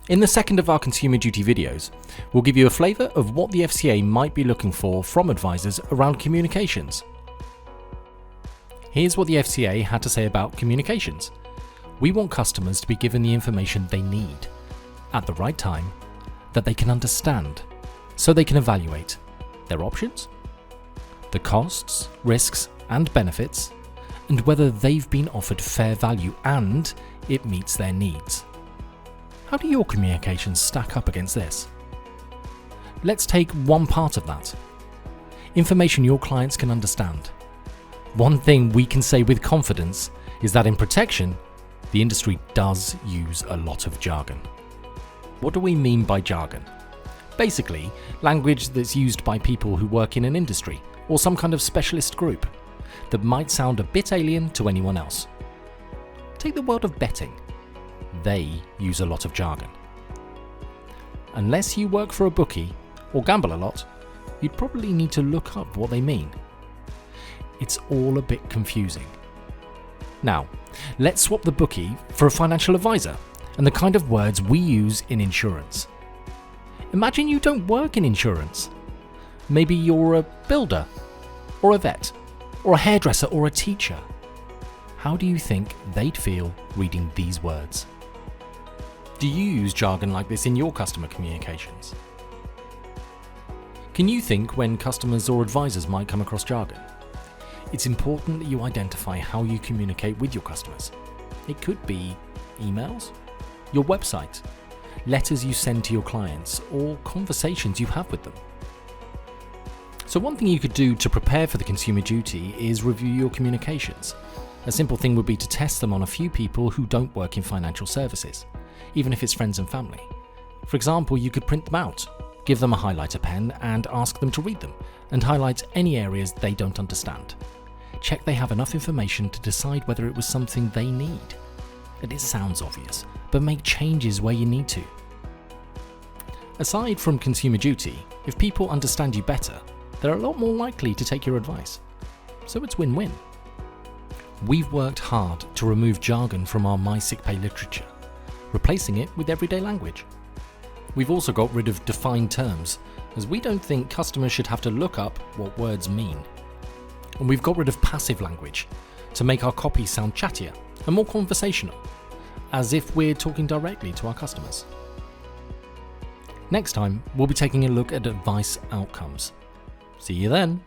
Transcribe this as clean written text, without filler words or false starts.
In the second of our consumer duty videos, we'll give you a flavour of what the FCA might be looking for from advisors around communications. Here's what the FCA had to say about communications. We want customers to be given the information they need, at the right time, that they can understand, so they can evaluate their options, the costs, risks and benefits, and whether they've been offered fair value and it meets their needs. How do your communications stack up against this? Let's take one part of that. Information your clients can understand. One thing we can say with confidence is that in protection, the industry does use a lot of jargon. What do we mean by jargon? Basically, language that's used by people who work in an industry or some kind of specialist group that might sound a bit alien to anyone else. Take the world of betting. They use a lot of jargon. Unless you work for a bookie or gamble a lot, you'd probably need to look up what they mean. It's all a bit confusing. Now, let's swap the bookie for a financial advisor and the kind of words we use in insurance. Imagine you don't work in insurance. Maybe you're a builder, or a vet, or a hairdresser, or a teacher. How do you think they'd feel reading these words? Do you use jargon like this in your customer communications? Can you think when customers or advisors might come across jargon? It's important that you identify how you communicate with your customers. It could be emails, your website, letters you send to your clients, or conversations you have with them. So one thing you could do to prepare for the consumer duty is review your communications. A simple thing would be to test them on a few people who don't work in financial services, even if it's friends and family. For example, you could print them out, give them a highlighter pen and ask them to read them and highlight any areas they don't understand. Check they have enough information to decide whether it was something they need. And it sounds obvious, but make changes where you need to. Aside from consumer duty, if people understand you better, they're a lot more likely to take your advice. So it's win-win. We've worked hard to remove jargon from our MySickPay literature, replacing it with everyday language. We've also got rid of defined terms, as we don't think customers should have to look up what words mean. And we've got rid of passive language to make our copy sound chattier and more conversational, as if we're talking directly to our customers. Next time, we'll be taking a look at advice outcomes. See you then.